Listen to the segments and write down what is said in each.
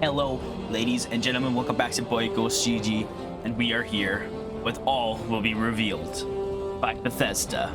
Hello, ladies and gentlemen, welcome back to boy GhostGG, and we are here with All Will Be Revealed by Bethesda.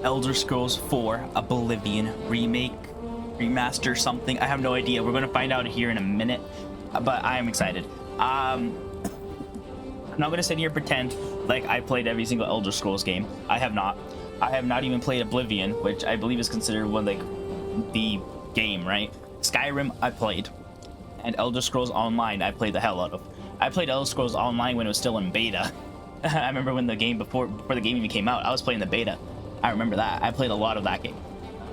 Elder Scrolls 4 Oblivion remake, remaster, something. I have no idea. We're going to find out here in a minute, but I am excited. I'm not going to sit here and pretend like I played every single Elder Scrolls game. I have not. I have not even played Oblivion, which I believe is considered one like the game, right? Skyrim, I played. And Elder Scrolls Online, I played the hell out of. I played Elder Scrolls Online when it was still in beta. I remember when the game before the game even came out, I was playing the beta. I remember that. I played a lot of that game.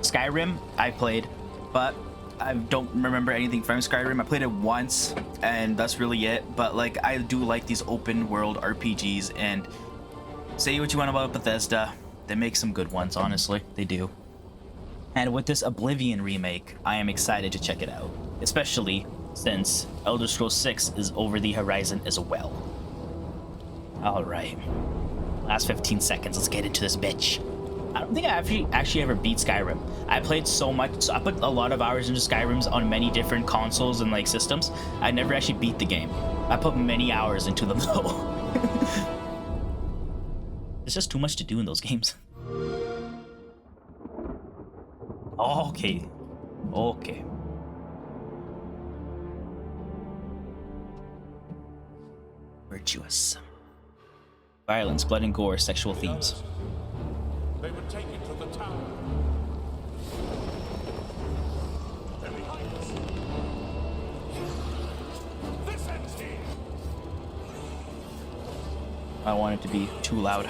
Skyrim, I played, but I don't remember anything from Skyrim. I played it once, and that's really it. But like, I do like these open world RPGs, and say what you want about Bethesda, they make some good ones. Honestly, they do. And with this Oblivion remake, I am excited to check it out, especially since Elder Scrolls 6 is over the horizon as well. Alright. Last 15 seconds, let's get into this bitch. I don't think I actually ever beat Skyrim. I played so much, so I put a lot of hours into Skyrims on many different consoles and like systems. I never actually beat the game. I put many hours into them though. There's just too much to do in those games. Okay. Okay. Virtuous. Violence, blood and gore, sexual themes. They would take it to the tower. They're behind us. This ends here. I want it to be too loud.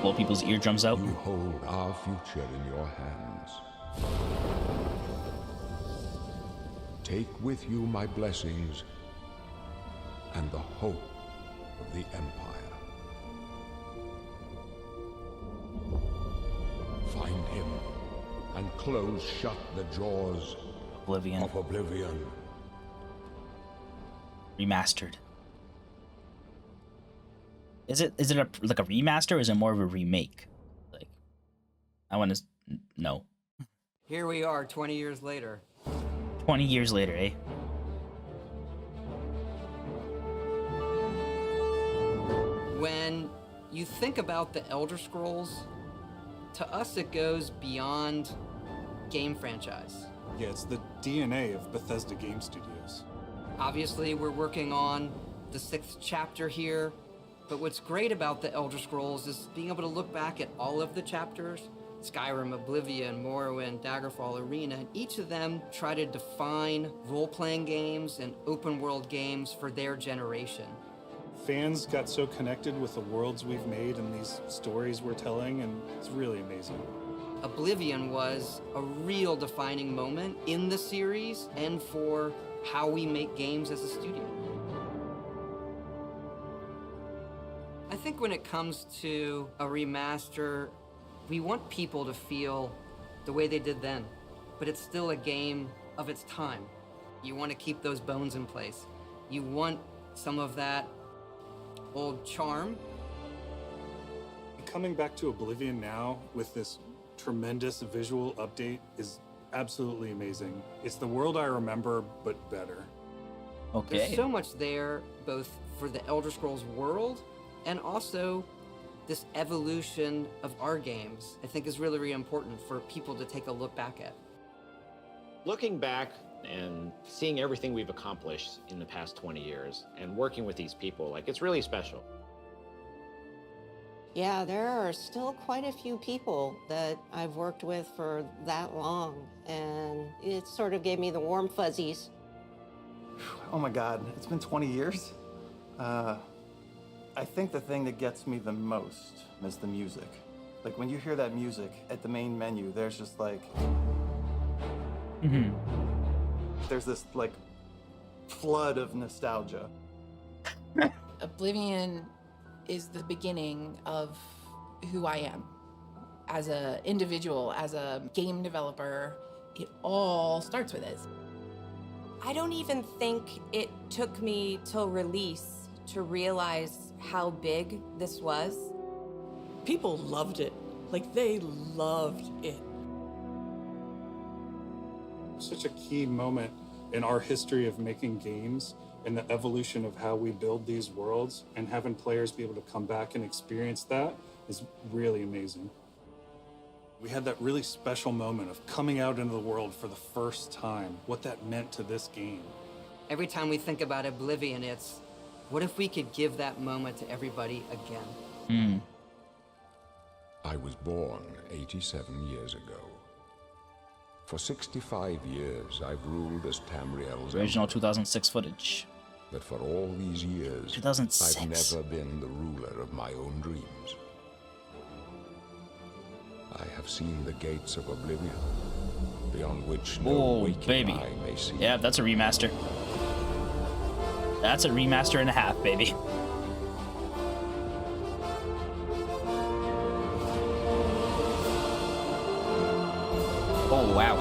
Blow people's eardrums out. You hold our future in your hands. Take with you my blessings and the hope of the Empire. Find him and close shut the jaws Oblivion. of Oblivion. Remastered. Is it like a remaster, or is it more of a remake? Like, I want to know. Here we are 20 years later. 20 years later, eh? When you think about the Elder Scrolls, to us it goes beyond game franchise. Yeah, it's the DNA of Bethesda Game Studios. Obviously, we're working on the 6th chapter here, but what's great about the Elder Scrolls is being able to look back at all of the chapters, Skyrim, Oblivion, Morrowind, Daggerfall, Arena, and each of them try to define role-playing games and open-world games for their generation. Fans got so connected with the worlds we've made and these stories we're telling, and it's really amazing. Oblivion was a real defining moment in the series and for how we make games as a studio. I think when it comes to a remaster, we want people to feel the way they did then, but it's still a game of its time. You want to keep those bones in place. You want some of that old charm. Coming back to Oblivion now with this tremendous visual update is absolutely amazing. It's the world I remember, but better. Okay. There's so much there, both for the Elder Scrolls world and also this evolution of our games, I think is really, really important for people to take a look back at. Looking back and seeing everything we've accomplished in the past 20 years and working with these people, like, it's really special. Yeah, there are still quite a few people that I've worked with for that long, and it sort of gave me the warm fuzzies. Oh my God, it's been 20 years? I think the thing that gets me the most is the music. Like when you hear that music at the main menu, there's just like, there's this like flood of nostalgia. Oblivion is the beginning of who I am. As an individual, as a game developer, it all starts with it. I don't even think it took me till release to realize how big this was. People loved it. Like, they loved it. Such a key moment in our history of making games and the evolution of how we build these worlds, and having players be able to come back and experience that is really amazing. We had that really special moment of coming out into the world for the first time, what that meant to this game. Every time we think about Oblivion, it's, what if we could give that moment to everybody again? I was born 87 years ago. For 65 years, I've ruled as Tamriel's Original emperor. 2006 footage. But for all these years, 2006. I've never been the ruler of my own dreams. I have seen the gates of Oblivion, beyond which no waking eye may see. Yeah, that's a remaster. That's a remaster and a half, baby. Oh, wow.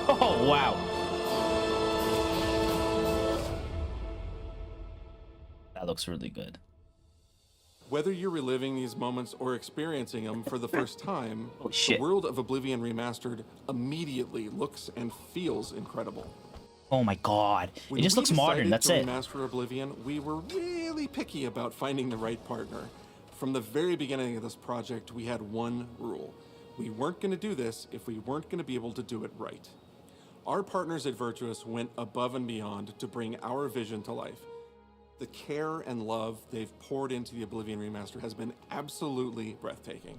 Oh, wow. That looks really good. Whether you're reliving these moments or experiencing them for the first time, shit. the world of Oblivion Remastered immediately looks and feels incredible. Oh my god. When It just we looks modern, decided that's to it. Remaster Oblivion, we were really picky about finding the right partner. From the very beginning of this project, we had one rule. We weren't going to do this if we weren't going to be able to do it right. Our partners at Virtuous went above and beyond to bring our vision to life. The care and love they've poured into the Oblivion Remaster has been absolutely breathtaking.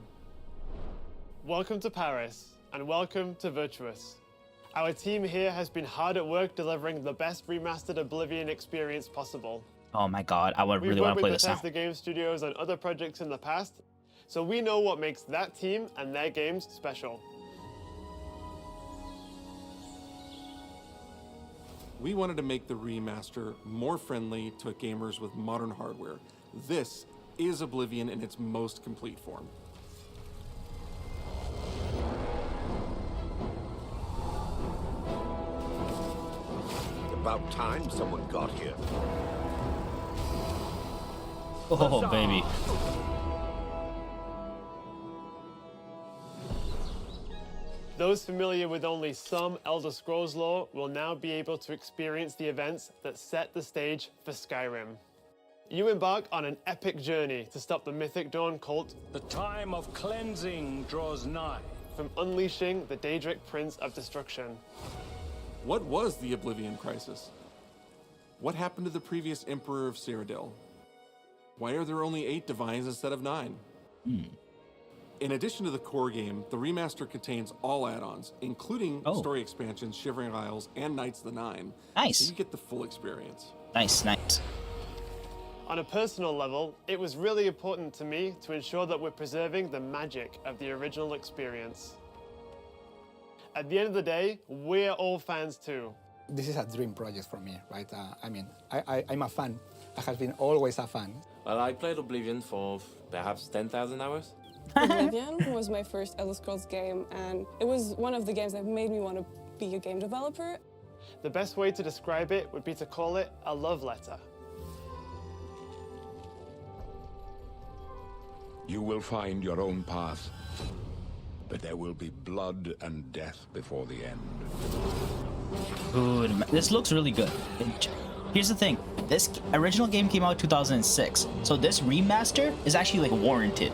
Welcome to Paris, and welcome to Virtuous. Our team here has been hard at work delivering the best remastered Oblivion experience possible. Oh my god, I really We've want worked to play with this now. Bethesda Game Studios on other projects in the past, so we know what makes that team and their games special. We wanted to make the remaster more friendly to gamers with modern hardware. This is Oblivion in its most complete form. About time someone got here. Oh, baby. Those familiar with only some Elder Scrolls lore will now be able to experience the events that set the stage for Skyrim. You embark on an epic journey to stop the Mythic Dawn cult. The time of cleansing draws nigh. From unleashing the Daedric Prince of Destruction. What was the Oblivion Crisis? What happened to the previous Emperor of Cyrodiil? Why are there only 8 divines instead of 9? In addition to the core game, the remaster contains all add-ons, including story expansions, Shivering Isles, and Knights of the Nine. Nice. So you get the full experience. Nice, nice. On a personal level, it was really important to me to ensure that we're preserving the magic of the original experience. At the end of the day, we're all fans too. This is a dream project for me, right? I'm a fan. I have been always a fan. Well, I played Oblivion for perhaps 10,000 hours. Oblivion was my first Elder Scrolls game, and it was one of the games that made me want to be a game developer. The best way to describe it would be to call it a love letter. You will find your own path, but there will be blood and death before the end. Good. This looks really good. Here's the thing. This original game came out 2006, so this remaster is actually like warranted.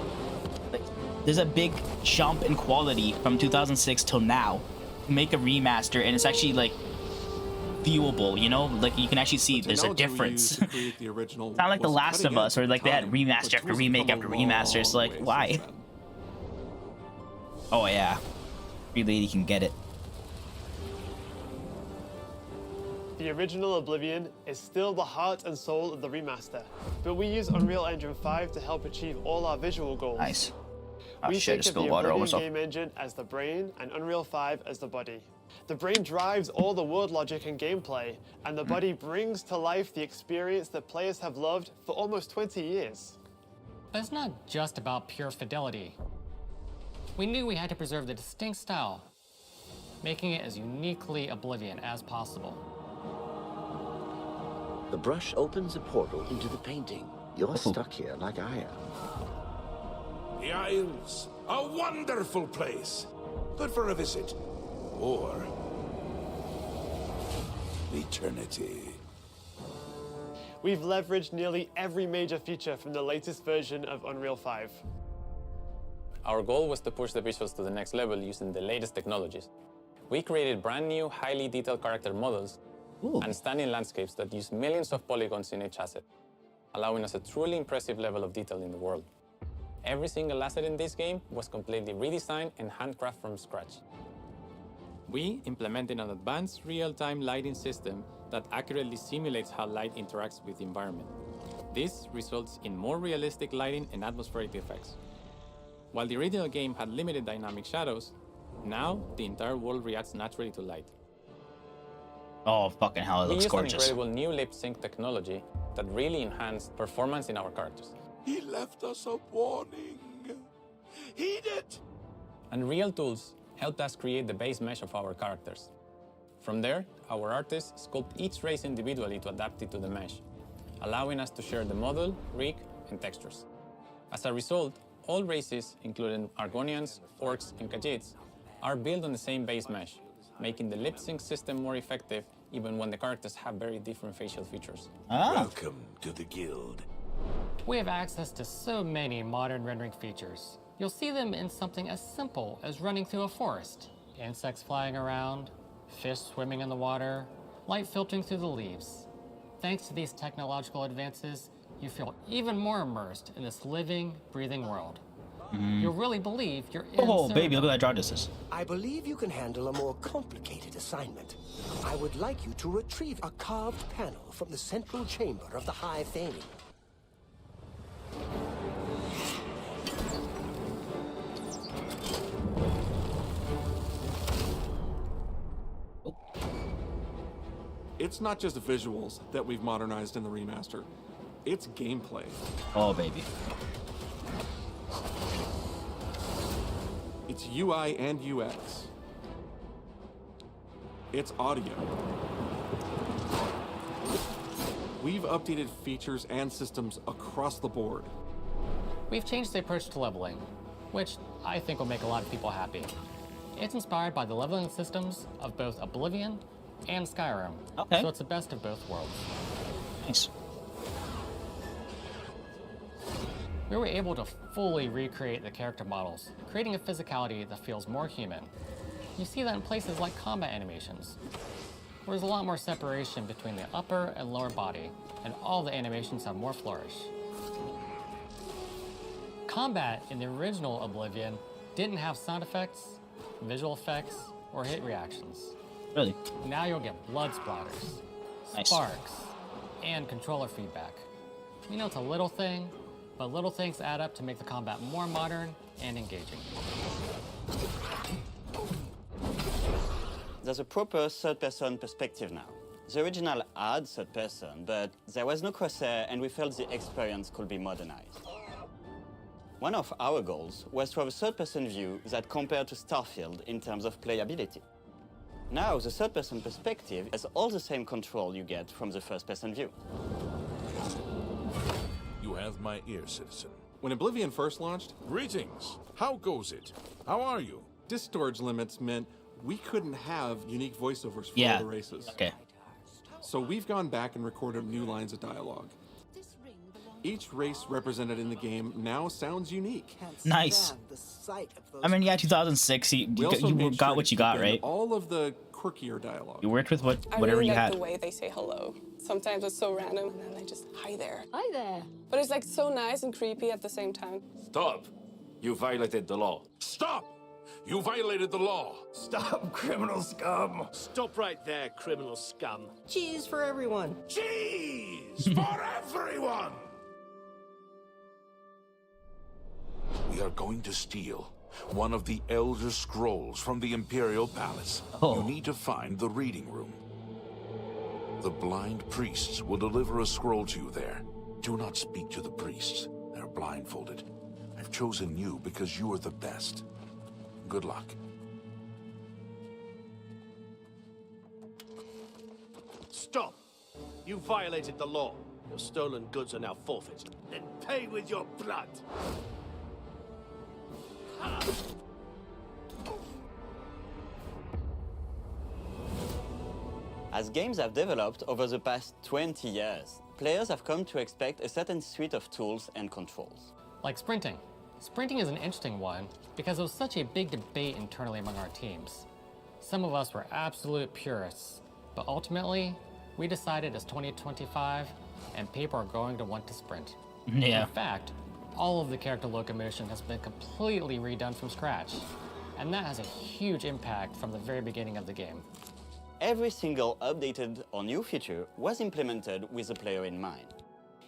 Like, there's a big jump in quality from 2006 till now. Make a remaster, and it's actually like viewable, you know? Like you can actually see there's a difference. It's not like The Last of Us, or like they had remaster after remake after remaster. It's like, why? Oh yeah. Really, you can get it. The original Oblivion is still the heart and soul of the remaster, but we use Unreal Engine 5 to help achieve all our visual goals. Nice. We think of the Oblivion game engine as the brain and Unreal 5 as the body. The brain drives all the world logic and gameplay, and the body brings to life the experience that players have loved for almost 20 years. But it's not just about pure fidelity. We knew we had to preserve the distinct style, making it as uniquely Oblivion as possible. The brush opens a portal into the painting. You're stuck here like I am. The Isles, a wonderful place. Good for a visit. Or eternity. We've leveraged nearly every major feature from the latest version of Unreal 5. Our goal was to push the visuals to the next level using the latest technologies. We created brand new, highly detailed character models and stunning landscapes that use millions of polygons in each asset, allowing us a truly impressive level of detail in the world. Every single asset in this game was completely redesigned and handcrafted from scratch. We implemented an advanced real-time lighting system that accurately simulates how light interacts with the environment. This results in more realistic lighting and atmospheric effects. While the original game had limited dynamic shadows, now the entire world reacts naturally to light. Oh, fucking hell, it looks gorgeous. We used an incredible new lip sync technology that really enhanced performance in our characters. He left us a warning. Heed it! And real tools helped us create the base mesh of our characters. From there, our artists sculpt each race individually to adapt it to the mesh, allowing us to share the model, rig, and textures. As a result, all races, including Argonians, Orcs, and Khajiits, are built on the same base mesh, making the lip sync system more effective even when the characters have very different facial features. Welcome to the guild. We have access to so many modern rendering features. You'll see them in something as simple as running through a forest. Insects flying around, fish swimming in the water, light filtering through the leaves. Thanks to these technological advances, you feel even more immersed in this living, breathing world. You'll really believe you're in Oh, baby, look at that draw distance. I believe you can handle a more complicated assignment. I would like you to retrieve a carved panel from the central chamber of the High Thane. It's not just visuals that we've modernized in the remaster. It's gameplay. Oh, baby. It's UI and UX. It's audio. We've updated features and systems across the board. We've changed the approach to leveling, which I think will make a lot of people happy. It's inspired by the leveling systems of both Oblivion and Skyrim, so it's the best of both worlds. Nice. We were able to fully recreate the character models, creating a physicality that feels more human. You see that in places like combat animations, where there's a lot more separation between the upper and lower body, and all the animations have more flourish. Combat in the original Oblivion didn't have sound effects, visual effects, or hit reactions. Really? Now you'll get blood splatters, sparks, and controller feedback. You know, it's a little thing, but little things add up to make the combat more modern and engaging. There's a proper third-person perspective now. The original had third-person, but there was no crosshair, and we felt the experience could be modernized. One of our goals was to have a third-person view that compared to Starfield in terms of playability. Now, the third-person perspective has all the same control you get from the first-person view. You have my ear, citizen. When Oblivion first launched, Greetings. How goes it? How are you? disk storage limits meant we couldn't have unique voiceovers for all the races. Okay. So we've gone back and recorded new lines of dialogue. Each race represented in the game now sounds unique. Nice. I mean, yeah, 2006, you got what you got, right? All of the quirkier dialogue. You worked with whatever I really you like had. the way they say hello. Sometimes it's so random, and then they just, hi there. Hi there. But it's like so nice and creepy at the same time. Stop! You violated the law. Stop! You violated the law. Stop, criminal scum. Stop right there, criminal scum. Cheese for everyone. Cheese for everyone! We are going to steal one of the Elder Scrolls from the Imperial Palace. You need to find the reading room. The blind priests will deliver a scroll to you there. Do not speak to the priests. They're blindfolded. I've chosen you because you are the best. Good luck. Stop! You violated the law. Your stolen goods are now forfeit. Then pay with your blood. As games have developed over the past 20 years, players have come to expect a certain suite of tools and controls. Like sprinting. Sprinting is an interesting one because it was such a big debate internally among our teams. Some of us were absolute purists, but ultimately, we decided it's 2025 and people are going to want to sprint. Yeah. In fact, all of the character locomotion has been completely redone from scratch, and that has a huge impact from the very beginning of the game. Every single updated or new feature was implemented with the player in mind.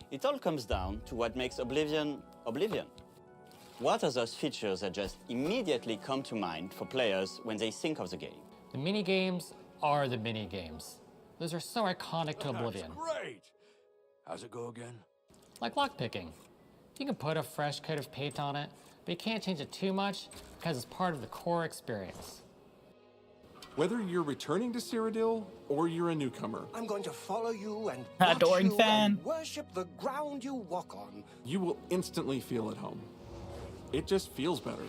It all comes down to what makes Oblivion, Oblivion. What are those features that just immediately come to mind for players when they think of the game? The mini-games are the mini-games. Those are so iconic to Oblivion. Great! How's it go again? Like lockpicking. You can put a fresh coat of paint on it, but you can't change it too much because it's part of the core experience. Whether you're returning to Cyrodiil or you're a newcomer, I'm going to follow you and Adoring watch you fan. and worship the ground you walk on. you will instantly feel at home. It just feels better.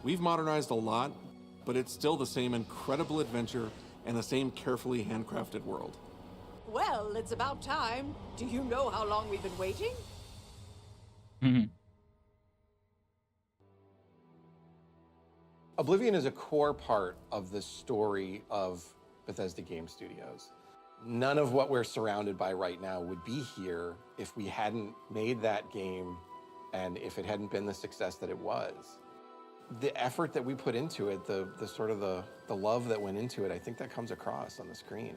We've modernized a lot, but it's still the same incredible adventure and the same carefully handcrafted world. Well, it's about time. Do you know how long we've been waiting? Oblivion is a core part of the story of Bethesda Game Studios. None of what we're surrounded by right now would be here if we hadn't made that game and if it hadn't been the success that it was. The effort that we put into it, the love that went into it, I think that comes across on the screen.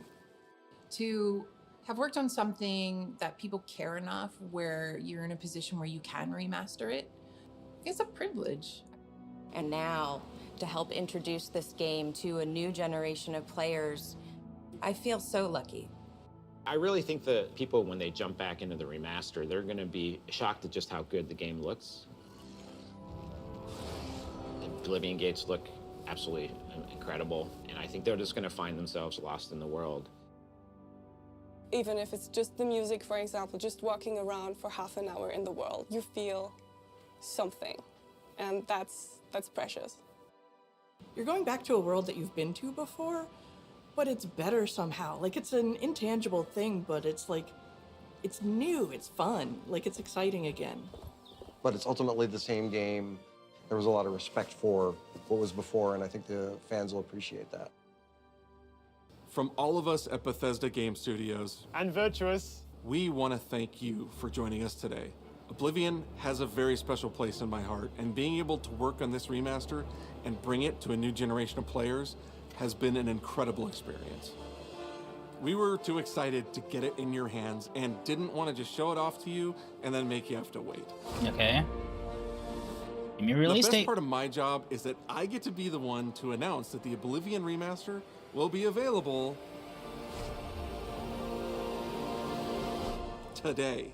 To have worked on something that people care enough where you're in a position where you can remaster it, it's a privilege. And now, to help introduce this game to a new generation of players, I feel so lucky. I really think that people, when they jump back into the remaster, they're going to be shocked at just how good the game looks. The Oblivion gates look absolutely incredible, and I think they're just going to find themselves lost in the world. Even if it's just the music, for example, just walking around for half an hour in the world, you feel something, and that's precious. You're going back to a world that you've been to before, but it's better somehow. Like, it's an intangible thing, but it's like, it's new, it's fun, like it's exciting again. But it's ultimately the same game. There was a lot of respect for what was before, and I think the fans will appreciate that. From all of us at Bethesda Game Studios and Virtuous, we want to thank you for joining us today. Oblivion has a very special place in my heart, and being able to work on this remaster and bring it to a new generation of players has been an incredible experience. We were too excited to get it in your hands and didn't want to just show it off to you and then make you have to wait. Okay. Give me a release The best date. part of my job is that I get to be the one to announce that the Oblivion remaster will be available today.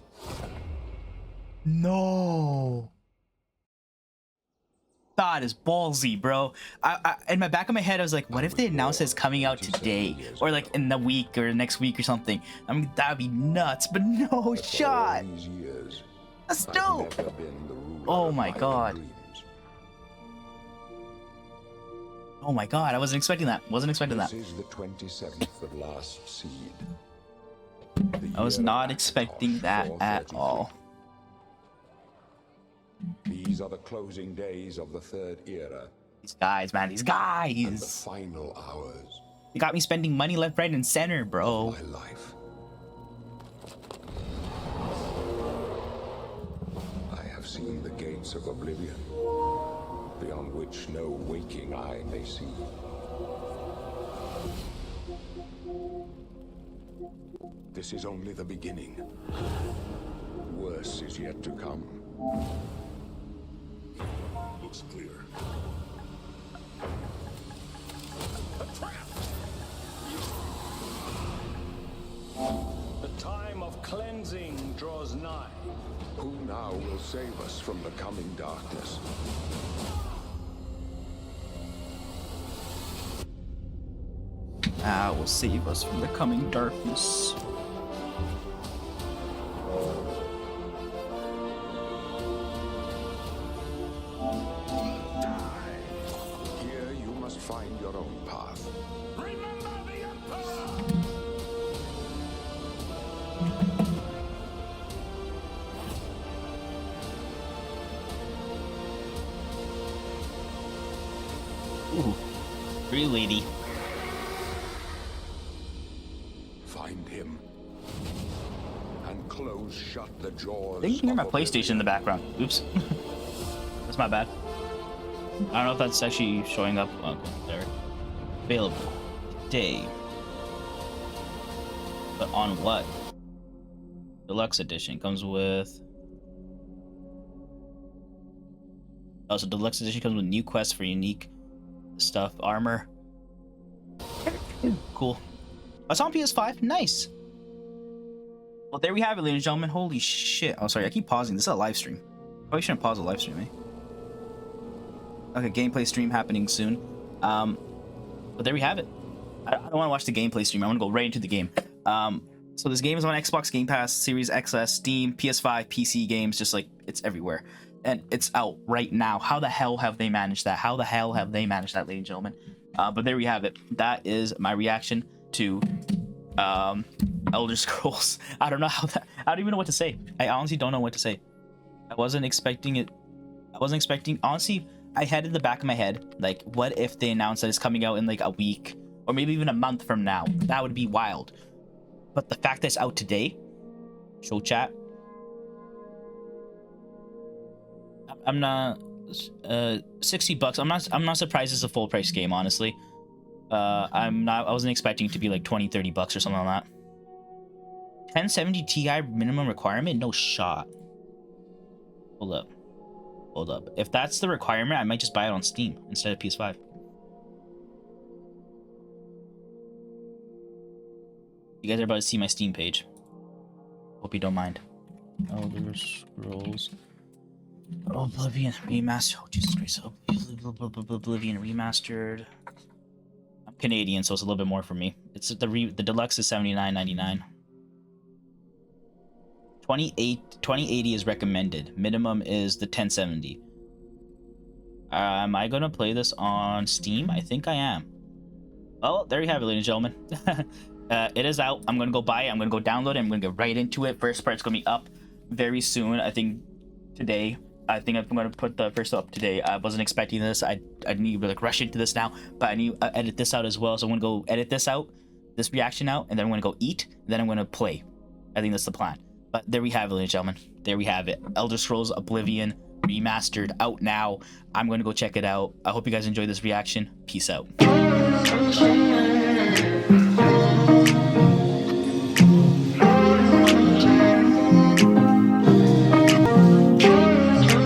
No. That is ballsy, bro. I in my back of my head, I was like, what if they announce it's coming out today, or like in the week or next week or something? I mean, that'd be nuts. But no shot. That's dope. Oh my god. Oh my god, I wasn't expecting that. Wasn't expecting that. This is the 27th of last seed. I was not expecting that at all. These are the closing days of the third era. These guys, man, these guys. And the final hours. They got me spending money left, right, and center, bro. My life. I have seen the gates of Oblivion, beyond which no waking eye may see. This is only the beginning. Worse is yet to come. Looks clear. The time of cleansing draws nigh. Who now will save us from the coming darkness? Will save us from the coming darkness. Here you must find your own path. Remember the Emperor! Ooh, pretty lady. Find him and close shut the jaws. I think you can hear my of PlayStation in the background. Oops. That's my bad. I don't know if that's actually showing up. Okay, there. Available today. But on what? Deluxe edition comes with. Oh, so deluxe edition comes with new quests for unique stuff, armor. Cool. That's on PS5. Nice. Well, there we have it, ladies and gentlemen. Holy shit. Oh, sorry. I keep pausing. This is a live stream. Probably shouldn't pause a live stream, eh? Okay, gameplay stream happening soon. But there we have it. I don't want to watch the gameplay stream. I want to go right into the game. So this game is on Xbox Game Pass, Series XS, Steam, PS5, PC games, just like it's everywhere. And it's out right now. How the hell have they managed that? How the hell have they managed that, ladies and gentlemen? But there we have it. That is my reaction to Elder Scrolls. I don't know how that. I don't even know what to say. I honestly don't know what to say. I wasn't expecting it. I wasn't expecting. Honestly, I had in the back of my head, like, what if they announced that it's coming out in like a week or maybe even a month from now? That would be wild. But the fact that it's out today, show chat. I'm not. $60. I'm not surprised it's a full price game, honestly. I wasn't expecting it to be like $20-$30 or something like that. 1070 Ti minimum requirement? No shot. Hold up. If that's the requirement, I might just buy it on Steam instead of PS5. You guys are about to see my Steam page. Hope you don't mind. Elder Scrolls. Oblivion Remastered. Oh, Jesus Christ. Oblivion Remastered. I'm Canadian, so it's a little bit more for me. It's the deluxe is $79.99. 2080 is recommended. Minimum is the 1070. Am I gonna play this on Steam? I think I am. Well, there you have it, ladies and gentlemen. It is out. I'm gonna go buy it. I'm gonna go download it. I'm gonna get right into it. First part's gonna be up very soon. I think today. I think I'm gonna put the first up today. I wasn't expecting this. I need to like rush into this now, but I need to edit this out as well. So I'm gonna go edit this out, this reaction out, and then I'm gonna go eat. And then I'm gonna play. I think that's the plan. But there we have it, ladies and gentlemen. There we have it. Elder Scrolls Oblivion Remastered out now. I'm gonna go check it out. I hope you guys enjoyed this reaction. Peace out.